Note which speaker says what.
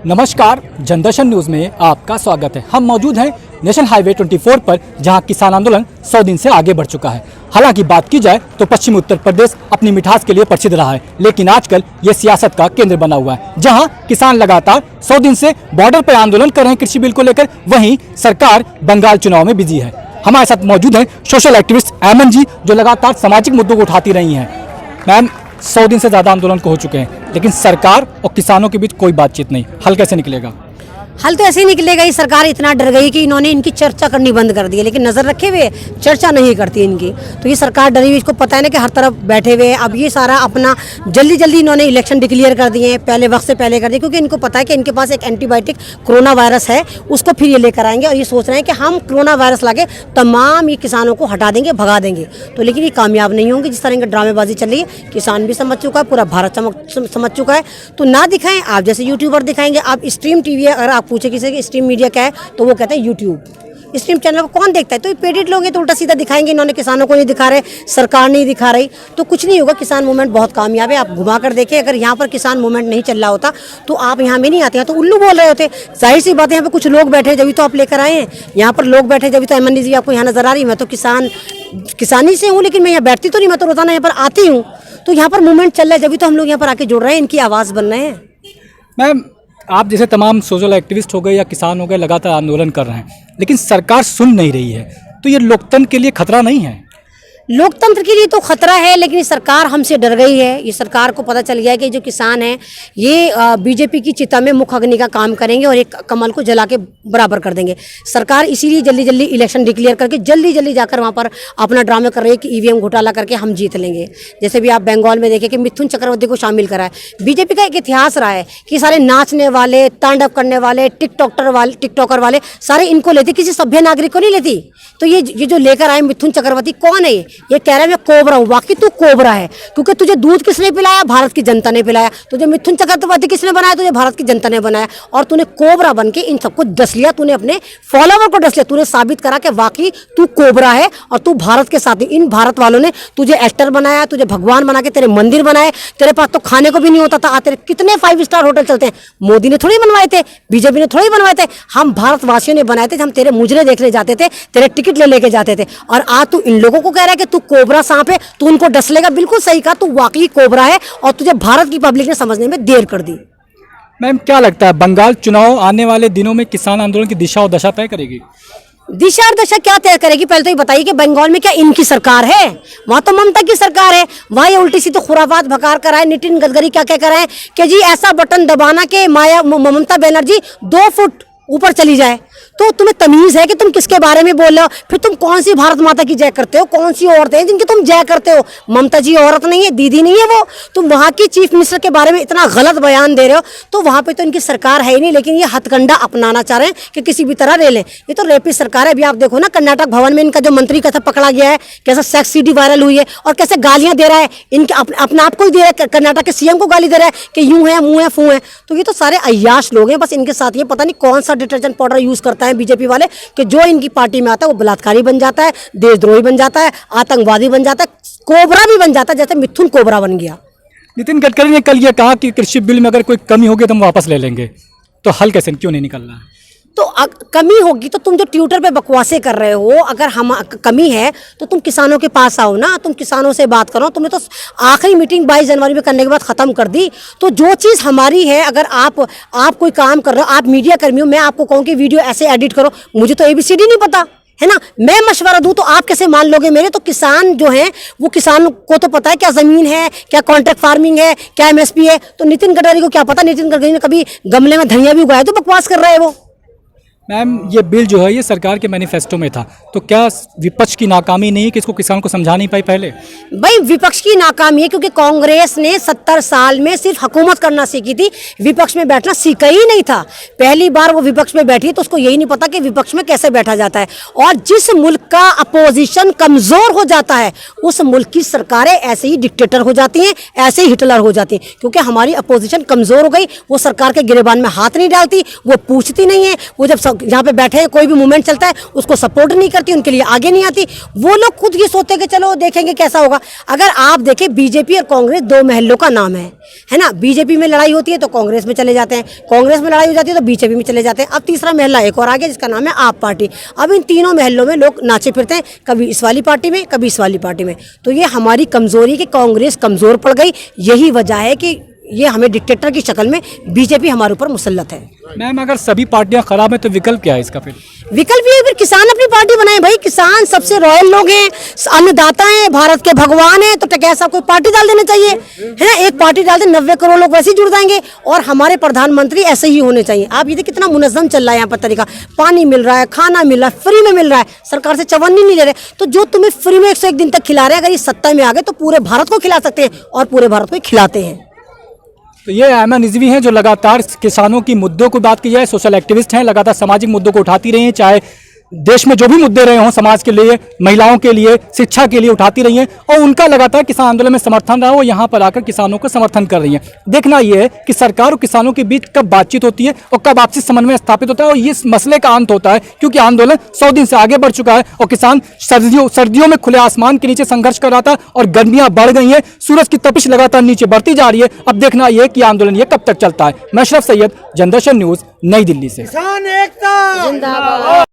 Speaker 1: नमस्कार, जनदर्शन न्यूज़ में आपका स्वागत है। हम मौजूद हैं नेशनल हाईवे 24 पर, जहां किसान आंदोलन 100 दिन से आगे बढ़ चुका है। हालांकि बात की जाए तो पश्चिमी उत्तर प्रदेश अपनी मिठास के लिए प्रसिद्ध रहा है, लेकिन आजकल ये सियासत का केंद्र बना हुआ है, जहां किसान लगातार 100 दिन से बॉर्डर पर आंदोलन कर रहे हैं कृषि बिल को लेकर। वहीं सरकार बंगाल चुनाव में बिजी है। हमारे साथ मौजूद हैं सोशल एक्टिविस्ट ऐमन जी, जो लगातार सामाजिक मुद्दों को उठाती रही हैं। मैम, 100 दिन से ज़्यादा आंदोलन को हो चुके हैं, लेकिन सरकार और किसानों के बीच कोई बातचीत नहीं। हल कैसे निकलेगा?
Speaker 2: हल तो ऐसे ही निकलेगा ही। सरकार इतना डर गई कि इन्होंने इनकी चर्चा करनी बंद कर दी है, लेकिन नजर रखे हुए चर्चा नहीं करती इनकी। तो ये सरकार डरी हुई, इसको पता है ना कि हर तरफ बैठे हुए हैं। अब ये सारा अपना जल्दी जल्दी इन्होंने इलेक्शन डिक्लेयर कर दिए हैं, पहले वक्त से पहले कर दिए, क्योंकि इनको पता है कि इनके पास एक एंटीबायोटिक कोरोना वायरस है, उसको फिर ये लेकर आएंगे और ये सोच रहे हैं कि हम कोरोना वायरस लाके तमाम ये किसानों को हटा देंगे, भगा देंगे। तो लेकिन ये कामयाब नहीं होंगे। जिस तरह की ड्रामेबाजी चल रही है, किसान भी समझ चुका है, पूरा भारत समझ चुका है। तो ना दिखाएं, आप जैसे यूट्यूबर दिखाएंगे। आप स्ट्रीम टीवी, अगर आप पूछे किसी की स्ट्रीम मीडिया क्या है, तो वो कहते हैं यूट्यूब। स्ट्रीम चैनल को कौन देखता है? तो पेडेड लोग हैं, तो उल्टा सीधा दिखाएंगे। इन्होंने किसानों को नहीं दिखा रहे, सरकार नहीं दिखा रही, तो कुछ नहीं होगा। किसान मूवमेंट बहुत कामयाब है। आप घुमा कर देखें, अगर यहाँ पर किसान मूवमेंट नहीं चल रहा होता तो आप यहाँ में नहीं आते हैं, तो उल्लू बोल रहे होते। जाहिर सी बात है, यहाँ पे कुछ लोग बैठे जब तो आप लेकर आए हैं। यहाँ पर लोग बैठे जब तो ऐमन जी आपको यहाँ नजर आ रही है। मैं तो किसानी से हूँ, लेकिन मैं यहाँ बैठती तो नहीं, मैं तो रोजाना यहाँ पर आती हूँ। तो यहाँ पर मूवमेंट चल रहा है, जब तो हम लोग यहाँ पर आके जुड़ रहे हैं, इनकी आवाज़ बन रहे हैं।
Speaker 1: मैम, आप जैसे तमाम सोशल एक्टिविस्ट हो गए या किसान हो गए, लगातार आंदोलन कर रहे हैं, लेकिन सरकार सुन नहीं रही है, तो ये लोकतंत्र के लिए खतरा नहीं है?
Speaker 2: लोकतंत्र के लिए तो खतरा है, लेकिन सरकार हमसे डर गई है। ये सरकार को पता चल गया है कि जो किसान हैं ये बीजेपी की चिता में मुख अग्नि का काम करेंगे और एक कमल को जला के बराबर कर देंगे। सरकार इसीलिए जल्दी जल्दी इलेक्शन डिक्लेयर करके जल्दी जल्दी जाकर वहाँ पर अपना ड्रामा कर रही है कि ईवीएम घोटाला करके हम जीत लेंगे। जैसे भी आप बंगाल में देखें कि मिथुन चक्रवर्ती को शामिल करा है। बीजेपी का एक इतिहास रहा है कि सारे नाचने वाले, तांडव करने वाले, टिकटॉकर वाले सारे इनको लेती, किसी सभ्य नागरिक को नहीं लेती। तो ये जो लेकर आए मिथुन चक्रवर्ती, कौन है ये कह रहा है मैं कोबरा हूँ। वाकई तू कोबरा है, क्योंकि तुझे दूध किसने पिलाया? भारत की जनता ने पिलाया। तुझे मिथुन चक्रवर्ती किसने बनाया? तुझे भारत की जनता ने बनाया। और तूने कोबरा बन के इन सबको डस लिया, तूने अपने फॉलोवर को डस लिया। तूने साबित करा कि वाकई तू कोबरा है और तू भारत के साथ। इन भारत वालों ने तुझे एक्टर बनाया, तुझे भगवान बना के तेरे मंदिर बनाए। तेरे पास तो खाने को भी नहीं होता था। तेरे कितने 5 स्टार होटल चलते हैं? मोदी ने थोड़ी बनवाए थे, बीजेपी ने थोड़ी बनवाए थे, हम भारतवासियों ने बनाए थे। हम तेरे मुजरे देखने जाते थे, तेरे टिकट लेके जाते थे। और आज तू इन लोगों को कह रहा है कि तू कोबरा सांप है, तू उनको डस लेगा। बिल्कुल सही कहा, तू वाकई कोबरा है और तुझे भारत की पब्लिक ने समझने में देर कर दी।
Speaker 1: मैम, क्या लगता है बंगाल चुनाव आने वाले दिनों में किसान आंदोलन की दिशा और दशा तय करेगी?
Speaker 2: दिशा और दशा क्या तय करेगी? पहले तो ये बताइए कि बंगाल में क्या इनकी सरकार है? वहां तो ममता की सरकार है। वहां ये उल्टी सी तो खुराफात भकार कर है। नितिन गडकरी क्या क्या कर रहे हैं कि जी ऐसा बटन दबाना के ममता बनर्जी 2 फुट ऊपर चली जाए। तो तुम्हें तमीज है कि तुम किसके बारे में बोल रहे हो? फिर तुम कौन सी भारत माता की जय करते हो? कौन सी औरतें हैं जिनकी तुम जय करते हो? ममता जी औरत नहीं है, दीदी नहीं है वो। तुम वहां की चीफ मिनिस्टर के बारे में इतना गलत बयान दे रहे हो। तो वहां पे तो इनकी सरकार है ही नहीं, लेकिन ये हथकंडा अपनाना चाह रहे हैं कि किसी भी तरह ले लें। ये तो रेपिस्ट सरकार है। अभी आप देखो ना, कर्नाटक भवन में इनका जो मंत्री कैसा पकड़ा गया है, कैसा सेक्स सीडी वायरल हुई है और कैसे गालियां दे रहा है। इनके अपने आप को ही दे रहा है, कर्नाटक के सीएम को गाली दे रहा है कि यूं है, मुंह है, फू है। तो ये तो सारे अय्याश लोग हैं। बस इनके साथ ये पता नहीं कौन सा डिटर्जेंट पाउडर यूज करता है बीजेपी वाले कि जो इनकी पार्टी में आता है वो बलात्कारी बन जाता है, देशद्रोही बन जाता है, आतंकवादी बन जाता है, कोबरा भी बन जाता है, जैसे मिथुन कोबरा बन गया।
Speaker 1: नितिन गडकरी ने कल ये कहा कि कृषि बिल में अगर कोई कमी होगी तो हम वापस ले लेंगे। तो हल कैसे, क्यों नहीं निकल रहा है?
Speaker 2: तो कमी होगी तो तुम जो ट्विटर पे बकवासें कर रहे हो, अगर हम कमी है तो तुम किसानों के पास आओ ना, तुम किसानों से बात करो। तुमने तो आखिरी मीटिंग 22 जनवरी में करने के बाद ख़त्म कर दी। तो जो चीज़ हमारी है, अगर आप कोई काम कर रहे हो, आप मीडिया कर्मी हो, मैं आपको कहूँ कि वीडियो ऐसे एडिट करो, मुझे तो ABCD नहीं पता है ना, मैं मशवरा दूं तो आप कैसे मान लोगे मेरे? तो किसान जो है वो किसान को तो पता है क्या ज़मीन है, क्या कॉन्ट्रैक्ट फार्मिंग है, क्या MSP है। तो नितिन गडकरी को क्या पता? नितिन गडकरी ने कभी गमले में धनिया भी उगाया? तो बकवास कर रहा है वो।
Speaker 1: मैम, ये बिल जो है ये सरकार के मैनिफेस्टो में था, तो क्या विपक्ष की नाकामी नहीं है कि इसको किसान को समझा नहीं पाई पहले?
Speaker 2: भाई, विपक्ष की नाकामी है क्योंकि कांग्रेस ने 70 साल में सिर्फ हुकूमत करना सीखी थी, विपक्ष में बैठना सीखा ही नहीं था। पहली बार वो विपक्ष में बैठी तो उसको यही नहीं पता कि विपक्ष में कैसे बैठा जाता है। और जिस मुल्क का अपोजिशन कमजोर हो जाता है उस मुल्क की सरकारें ऐसे ही डिक्टेटर हो जाती हैं, ऐसे ही हिटलर हो जाती हैं। क्योंकि हमारी अपोजिशन कमजोर हो गई, वो सरकार के गिरेबान में हाथ नहीं डालती, वो पूछती नहीं है। वो जब जहाँ पे बैठे हैं कोई भी मूवमेंट चलता है उसको सपोर्ट नहीं करती, उनके लिए आगे नहीं आती। वो लोग खुद ये सोचते हैं कि चलो देखेंगे कैसा होगा। अगर आप देखें बीजेपी और कांग्रेस दो महलों का नाम है ना। बीजेपी में लड़ाई होती है तो कांग्रेस में चले जाते हैं, कांग्रेस में लड़ाई हो जाती है तो बीजेपी में चले जाते हैं। अब तीसरा महला एक और आगे जिसका नाम है आप पार्टी। अब इन तीनों महलों में लोग नाचे फिरते हैं, कभी इस वाली पार्टी में कभी इस वाली पार्टी में। तो ये हमारी कमजोरी कि कांग्रेस कमजोर पड़ गई, यही वजह है कि ये हमें डिक्टेटर की शक्ल में बीजेपी हमारे ऊपर मुसल्लत है।
Speaker 1: मैम अगर सभी पार्टियां खराब है तो विकल्प क्या है इसका फिर?
Speaker 2: विकल्प ये फिर किसान अपनी पार्टी बनाए भाई। किसान सबसे रॉयल लोग हैं, अन्नदाता हैं, भारत के भगवान हैं, तो क्या साहब कोई पार्टी डाल देना चाहिए है। एक पार्टी डाल दे 90 करोड़ लोग वैसे ही जुड़ जाएंगे। और हमारे प्रधानमंत्री ऐसे ही होने चाहिए। आप ये कितना मुनज़्ज़म चल रहा है यहाँ पर तरीका, पानी मिल रहा है, खाना मिल रहा है, फ्री में मिल रहा है, सरकार से चवन्नी नहीं ले रहे। तो जो तुम्हें फ्री में 101 दिन तक खिला रहे हैं, अगर ये सत्ता में आ गए तो पूरे भारत को खिला सकते हैं और पूरे भारत को खिलाते हैं।
Speaker 1: तो ये ऐमन रिजवी हैं जो लगातार किसानों की मुद्दों को बात की जाए, सोशल एक्टिविस्ट हैं, लगातार सामाजिक मुद्दों को उठाती रही हैं, चाहे देश में जो भी मुद्दे रहे हों समाज के लिए, महिलाओं के लिए, शिक्षा के लिए उठाती रही हैं और उनका लगातार किसान आंदोलन में समर्थन रहा। वो यहाँ पर आकर किसानों को समर्थन कर रही हैं। देखना ये है कि सरकार और किसानों के बीच कब बातचीत होती है और कब आपसी समन्वय स्थापित होता है और ये मसले का अंत होता है, क्योंकि आंदोलन 100 दिन से आगे बढ़ चुका है और किसान सर्दियों में खुले आसमान के नीचे संघर्ष कर रहा था और गर्मियां बढ़ गई हैं, सूरज की तपिश लगातार नीचे बढ़ती जा रही है। अब देखना यह कि आंदोलन ये कब तक चलता है। मैं अशरफ सैयद, जनदर्शन न्यूज, नई दिल्ली से।
Speaker 2: जिंदाबाद।